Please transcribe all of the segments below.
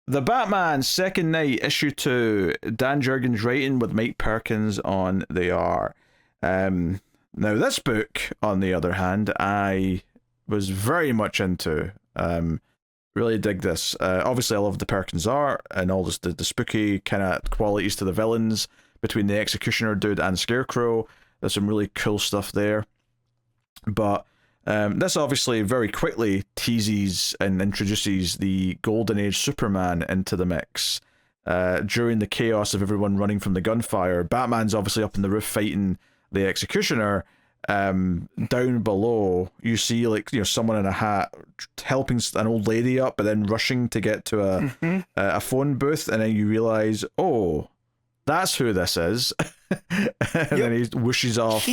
The Batman Second Night, issue 2, Dan Jurgens writing with Mike Perkins on the art. Now this book, on the other hand, I was very much into. Really dig this. Obviously, I love the Perkins art and all this, the spooky kind of qualities to the villains between the Executioner dude and Scarecrow. There's some really cool stuff there. But this obviously very quickly teases and introduces the Golden Age Superman into the mix. During the chaos of everyone running from the gunfire, Batman's obviously up in the roof fighting the Executioner. Down below, you see someone in a hat helping an old lady up, but then rushing to get to a phone booth, and then you realize, oh, that's who this is. And then he whooshes off.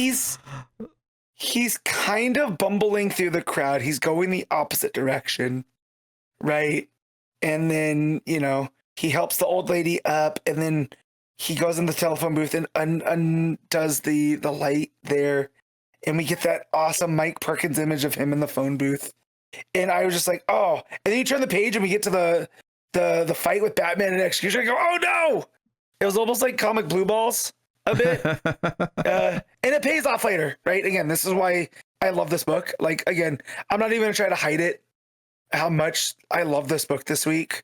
He's kind of bumbling through the crowd. He's going the opposite direction, right? And then, he helps the old lady up, and then he goes in the telephone booth and undoes the light there. And we get that awesome Mike Perkins image of him in the phone booth. And I was just like, oh. And then you turn the page and we get to the fight with Batman and Executioner. I go, oh no! It was almost like comic blue balls a bit. And it pays off later, right? Again, this is why I love this book. Like, again, I'm not even going to try to hide it, how much I love this book this week.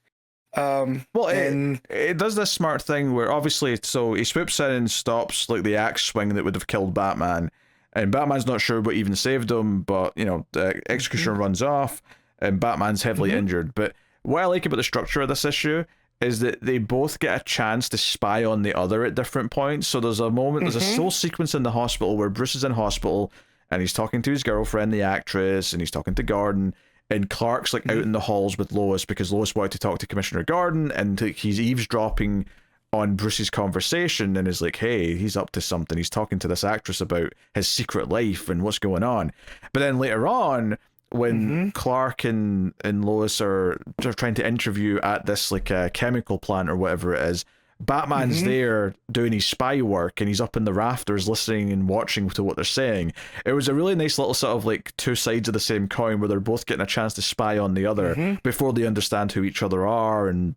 It does this smart thing where obviously, so he swoops in and stops like the axe swing that would have killed Batman. And Batman's not sure what even saved him, but, the Executioner runs off, and Batman's heavily injured. But what I like about the structure of this issue is that they both get a chance to spy on the other at different points. So there's a moment, there's a whole sequence in the hospital where Bruce is in hospital, and he's talking to his girlfriend, the actress, and he's talking to Gordon, and Clark's out in the halls with Lois, because Lois wanted to talk to Commissioner Gordon, and he's eavesdropping on Bruce's conversation and is like, hey, he's up to something. He's talking to this actress about his secret life and what's going on. But then later on, when Clark and Lois are trying to interview at this chemical plant or whatever it is, Batman's there doing his spy work, and he's up in the rafters listening and watching to what they're saying. It was a really nice little sort of two sides of the same coin where they're both getting a chance to spy on the other before they understand who each other are and,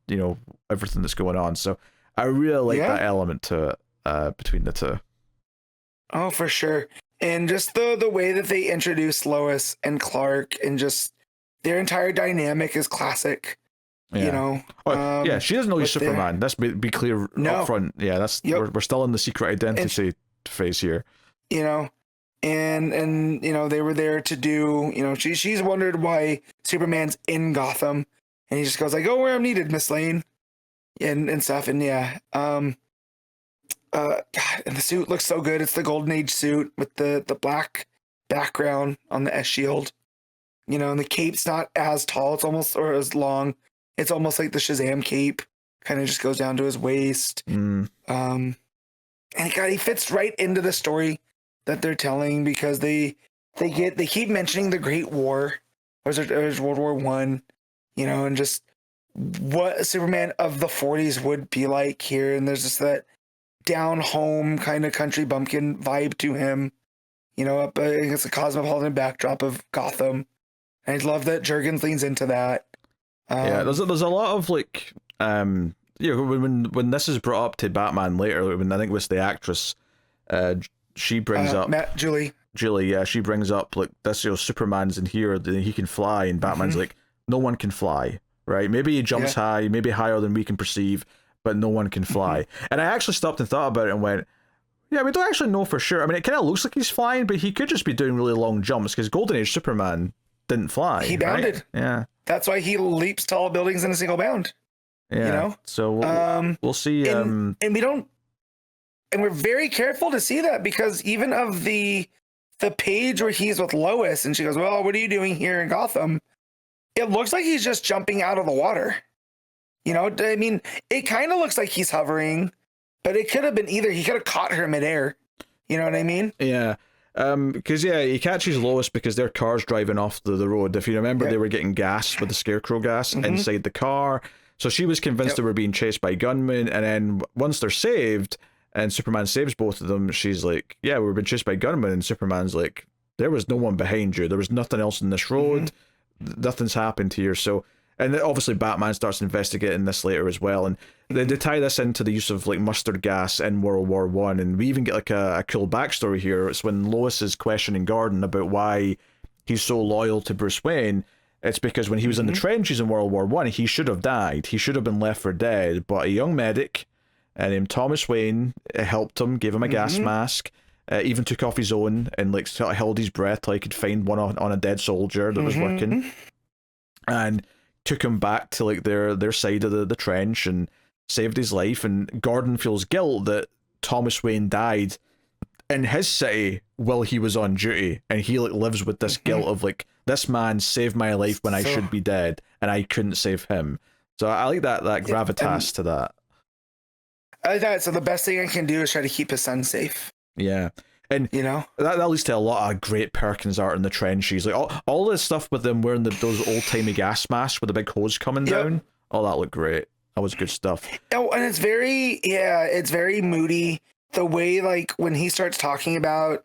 everything that's going on. So I really like that element to it between the two. Oh, for sure. And just the way that they introduce Lois and Clark and just their entire dynamic is classic. Yeah. She doesn't know he's Superman. Let's be clear up front. Yeah, that's we're still in the secret identity phase here. And they were there to do, she's wondered why Superman's in Gotham, and he just goes like, "Oh, where I'm needed, Miss Lane." And stuff, and God, and the suit looks so good. It's the Golden Age suit with the black background on the S shield, and the cape's not as tall. It's almost, or as long. It's almost like the Shazam cape, kind of just goes down to his waist. And he fits right into the story that they're telling, because they keep mentioning the Great War, or World War One, and just what Superman of the 40s would be like here. And there's just that down home kind of country bumpkin vibe to him, up against the cosmopolitan backdrop of Gotham. And I love that Jurgens leans into that. There's a lot of when this is brought up to Batman later, when I think it was the actress, she brings up Julie, she brings up this, Superman's in here, he can fly, and Batman's like, no one can fly. Right, maybe he jumps high, maybe higher than we can perceive, but no one can fly. And I actually stopped and thought about it and went, yeah, we don't actually know for sure. I mean, it kind of looks like he's flying, but he could just be doing really long jumps, because Golden Age Superman didn't fly. He bounded. Right? Yeah, that's why he leaps tall buildings in a single bound. Yeah, so we'll see. And we don't, and we're very careful to see that, because even of the page where he's with Lois and she goes, "Well, what are you doing here in Gotham?" It looks like he's just jumping out of the water. I mean, it kind of looks like he's hovering, but it could have been either. He could have caught her midair. You know what I mean? Yeah. Because he catches Lois because their car's driving off the road. If you remember, they were getting gas with the Scarecrow gas inside the car. So she was convinced they were being chased by gunmen. And then once they're saved and Superman saves both of them, she's like, yeah, we've been chased by gunmen. And Superman's like, there was no one behind you. There was nothing else in this road. Nothing's happened here. So And then obviously Batman starts investigating this later as well, and they tie this into the use of like mustard gas in World War One, and we even get like a cool backstory here. It's when Lois is questioning Gordon about why he's so loyal to Bruce Wayne. It's because when he was in the trenches in World War One, he should have died. He should have been left for dead, but a young medic named Thomas Wayne helped him, gave him a gas mask, even took off his own and like sort of held his breath till he could find one on a dead soldier that was working, and took him back to like their side of the trench and saved his life. And Gordon feels guilt that Thomas Wayne died in his city while he was on duty, and he like lives with this guilt of like, this man saved my life when I should be dead and I couldn't save him. So I like that gravitas to that. I like that. So the best thing I can do is try to keep his son safe. Yeah. And you know, that leads to a lot of great Perkins art in the trenches. Like all this stuff with them wearing those old timey gas masks with the big hose coming down. Oh, that looked great. That was good stuff. Oh, and it's very moody. The way like when he starts talking about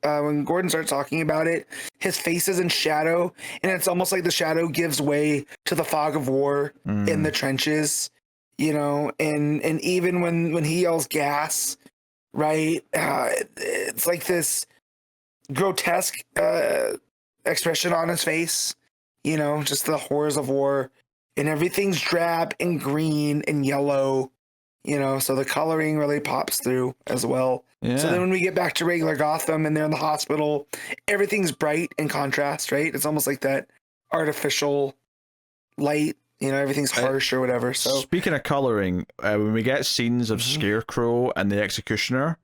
when Gordon starts talking about it, his face is in shadow, and it's almost like the shadow gives way to the fog of war in the trenches, you know, and even when he yells gas, right, it's like this grotesque expression on his face, you know, just the horrors of war, and everything's drab and green and yellow, you know, so the coloring really pops through as well. Yeah. So then when we get back to regular Gotham and they're in the hospital, everything's bright in contrast, right? It's almost like that artificial light, you know, everything's harsh or whatever. So speaking of coloring, when we get scenes of Scarecrow and the Executioner,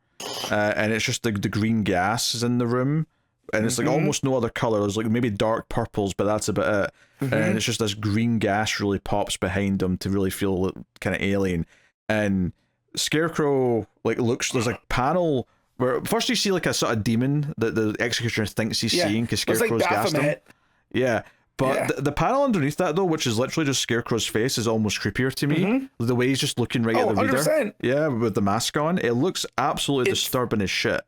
and it's just the green gas is in the room, and it's like almost no other color. There's like maybe dark purples, but that's about it. And it's just this green gas really pops behind them to really feel kind of alien. And Scarecrow like looks, there's like panel where first you see like a sort of demon that the Executioner thinks he's seeing because Scarecrow's gassed him. Yeah, but the panel underneath that though, which is literally just Scarecrow's face, is almost creepier to me. The way he's just looking right at the 100%. Reader. Yeah, with the mask on, it looks absolutely disturbing as shit.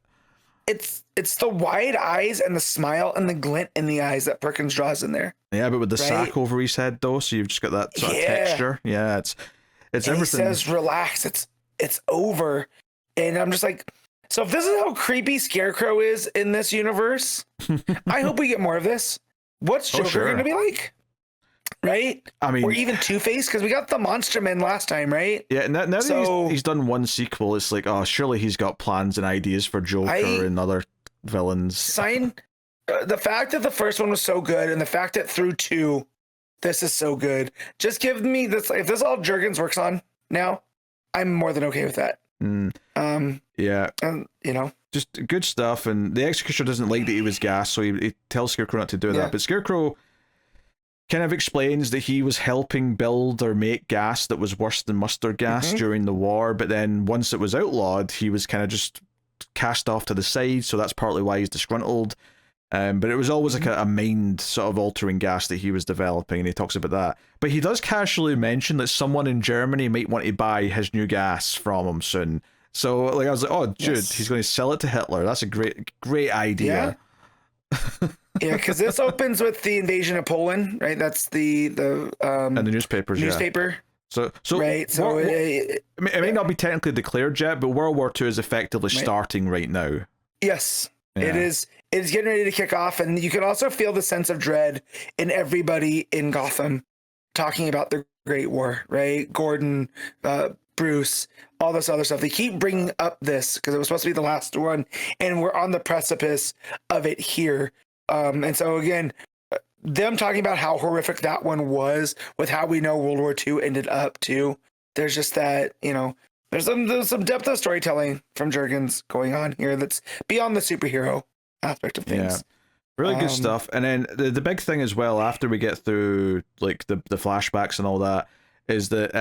It's the wide eyes and the smile and the glint in the eyes that Perkins draws in there. Yeah, but with the sack over his head though, so you've just got that sort of texture. Yeah, it's and everything. He says, "Relax, it's over," and I'm just like, so if this is how creepy Scarecrow is in this universe, I hope we get more of this. What's Joker going to be like? Right? I mean, or even Two-Face, because we got the Monster Men last time, right? Yeah, now that he's done one sequel, it's like, oh, surely he's got plans and ideas for Joker and other villains. The fact that the first one was so good, and the fact that through two, this is so good. Just give me this. If this is all Jurgens works on now, I'm more than okay with that. Yeah, and you know, just good stuff. And the Executioner doesn't like that he was gassed, so he tells Scarecrow not to do that. But Scarecrow kind of explains that he was helping build or make gas that was worse than mustard gas during the war, but then once it was outlawed, he was kind of just cast off to the side, so that's partly why he's disgruntled. But it was always like a mind sort of altering gas that he was developing, and he talks about that. But he does casually mention that someone in Germany might want to buy his new gas from him soon. So like I was like, oh, dude, he's going to sell it to Hitler. That's a great idea. Yeah, because this opens with the invasion of Poland, right? That's the and the newspapers. So right. So it may not be technically declared yet, but World War II is effectively starting right now. Yes, it is. It's getting ready to kick off, and you can also feel the sense of dread in everybody in Gotham talking about the Great War, right? Gordon, Bruce, all this other stuff. They keep bringing up this because it was supposed to be the last one, and we're on the precipice of it here. And so again, them talking about how horrific that one was with how we know World War II ended up too. There's just that, you know, there's some depth of storytelling from Jurgens going on here that's beyond the superhero aspect of things. Yeah, really good stuff. And then the big thing as well, after we get through like the flashbacks and all that, is that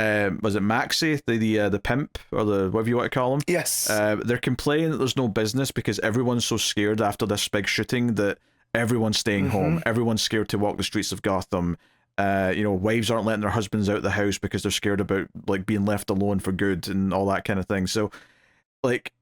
was it Maxie, the pimp, or the whatever you want to call him? Yes. They're complaining that there's no business because everyone's so scared after this big shooting that everyone's staying home. Everyone's scared to walk the streets of Gotham. You know, wives aren't letting their husbands out the house because they're scared about like being left alone for good and all that kind of thing. So like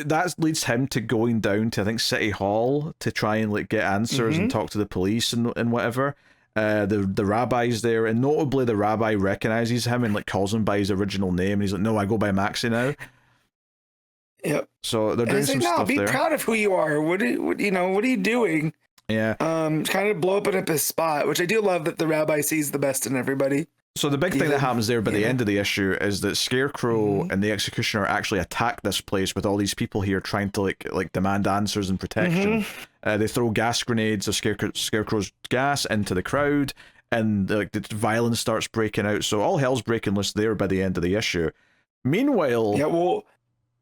that leads him to going down to I think City Hall to try and like get answers and talk to the police and whatever. The rabbi's there, and notably the rabbi recognizes him and like calls him by his original name, and he's like, "No, I go by Maxie now." Yep. So they're And doing he's some like, no, stuff be there. proud of who you are. What are you doing? Yeah. Kind of blow up his spot, which I do love that the rabbi sees the best in everybody. So the big thing that happens there by the end of the issue is that Scarecrow and the Executioner actually attack this place with all these people here trying to like demand answers and protection. They throw gas grenades of Scarecrow's gas into the crowd, and like the violence starts breaking out. So all hell's breaking loose there by the end of the issue. Meanwhile,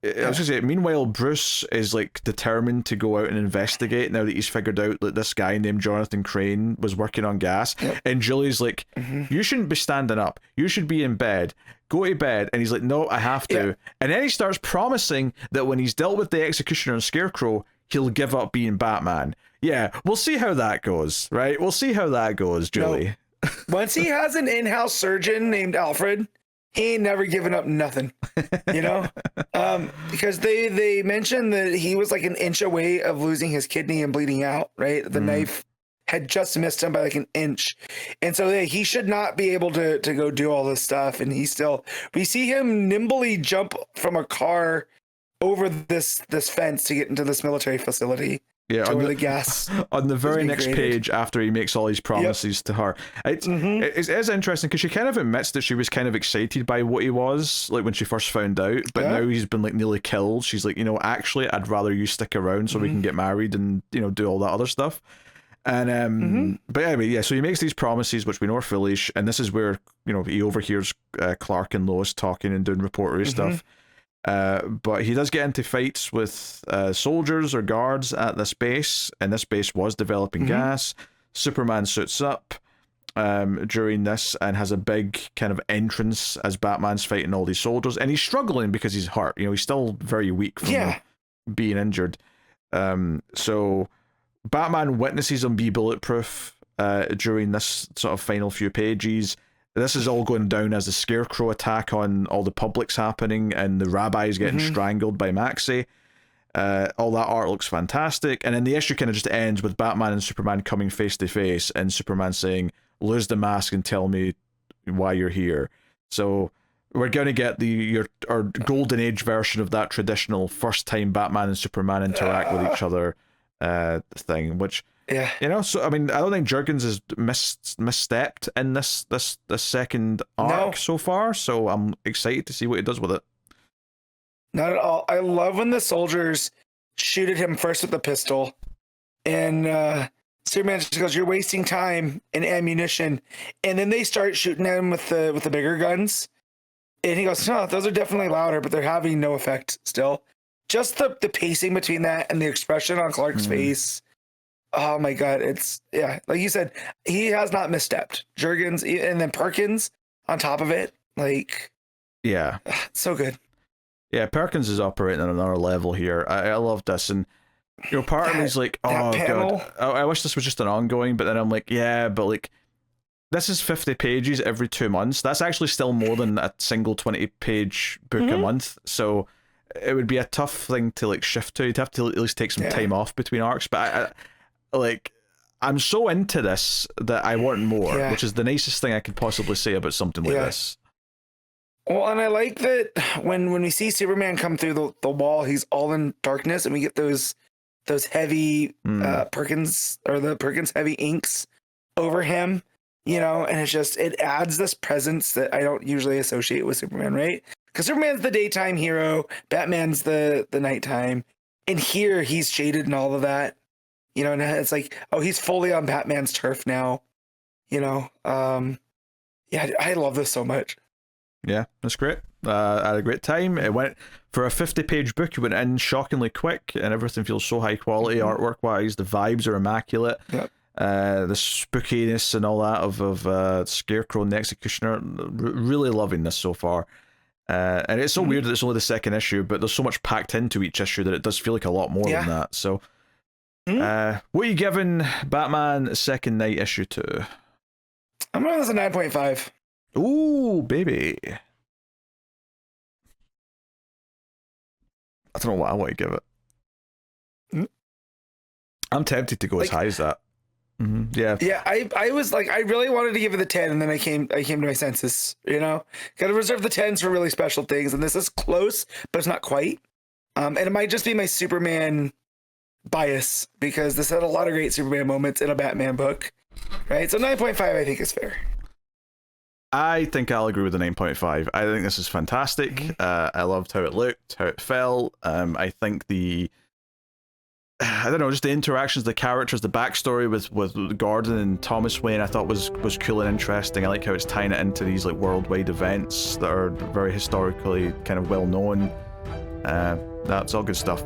I was gonna say, meanwhile, Bruce is like determined to go out and investigate now that he's figured out that this guy named Jonathan Crane was working on gas. And Julie's like, you shouldn't be standing up. You should be in bed. Go to bed. And he's like, no, I have to. And then he starts promising that when he's dealt with the Executioner and Scarecrow, he'll give up being Batman. Yeah, we'll see how that goes, right? We'll see how that goes, Julie. No. Once he has an in-house surgeon named Alfred, he ain't never given up nothing, you know? Because they mentioned that he was like an inch away of losing his kidney and bleeding out, right? The knife had just missed him by like an inch. And so he should not be able to go do all this stuff. And we see him nimbly jump from a car over this fence to get into this military facility. Yeah, on the gas. On the very next page, after he makes all these promises to her, it is interesting because she kind of admits that she was kind of excited by what he was like when she first found out, but now he's been like nearly killed. She's like, actually, I'd rather you stick around so we can get married and do all that other stuff. And but anyway, yeah. So he makes these promises, which we know are foolish, and this is where he overhears Clark and Lois talking and doing reportery stuff. But he does get into fights with soldiers or guards at this base, and this base was developing gas. Superman suits up during this and has a big kind of entrance as Batman's fighting all these soldiers, and he's struggling because he's hurt. He's still very weak from being injured. So Batman witnesses him be bulletproof during this sort of final few pages. This is all going down as the Scarecrow attack on all the public's happening, and the rabbi's getting strangled by Maxie. All that art looks fantastic, and then the issue kind of just ends with Batman and Superman coming face to face, and Superman saying, "Lose the mask and tell me why you're here." So we're going to get our Golden Age version of that traditional first time Batman and Superman interact with each other thing, which. Yeah. So I mean, I don't think Jurgens has misstepped in this second arc so far, so I'm excited to see what he does with it. Not at all. I love when the soldiers shoot at him first with the pistol, and Superman just goes, "You're wasting time and ammunition," and then they start shooting at him with the bigger guns, and he goes, "No, those are definitely louder, but they're having no effect still." Just the pacing between that and the expression on Clark's face. Oh my God, like you said, he has not misstepped. Jurgens and then Perkins on top of it, so good. Yeah, Perkins is operating on another level here. I love this, and part of me is like, oh God, I wish this was just an ongoing, but then I'm like, yeah, but like this is 50 pages every 2 months. That's actually still more than a single 20-page book a month. So it would be a tough thing to like shift to. You'd have to at least take some time off between arcs, but I'm so into this that I want more, which is the nicest thing I could possibly say about something like this. Well, and I like that when we see Superman come through the wall, he's all in darkness, and we get those heavy Perkins heavy inks over him, and it adds this presence that I don't usually associate with Superman, right? Because Superman's the daytime hero, Batman's the nighttime, and here he's shaded and all of that. And it's like, oh, he's fully on Batman's turf now. I love this so much. Yeah, that's great. I had a great time. It went for a 50-page book. It went in shockingly quick, and everything feels so high quality artwork wise. The vibes are immaculate. Yep. The spookiness and all that of Scarecrow and the Executioner. Really loving this so far. And it's so weird that it's only the second issue, but there's so much packed into each issue that it does feel like a lot more than that. So. What are you giving Batman Second Night issue 2? I'm gonna give this a 9.5. Ooh, baby. I don't know what I want to give it. I'm tempted to go as high as that. Yeah. Yeah, I was like, I really wanted to give it the 10, and then I came to my senses. Gotta reserve the 10s for really special things, and this is close, but it's not quite. And it might just be my Superman bias, because this had a lot of great Superman moments in a Batman book, right? So 9.5 I think is fair. I think I'll agree with the 9.5. I think this is fantastic. I loved how it looked, how it felt. I think I don't know, just the interactions, the characters, the backstory with Gordon and Thomas Wayne, I thought was cool and interesting. I like how it's tying it into these like worldwide events that are very historically kind of well known. That's all good stuff.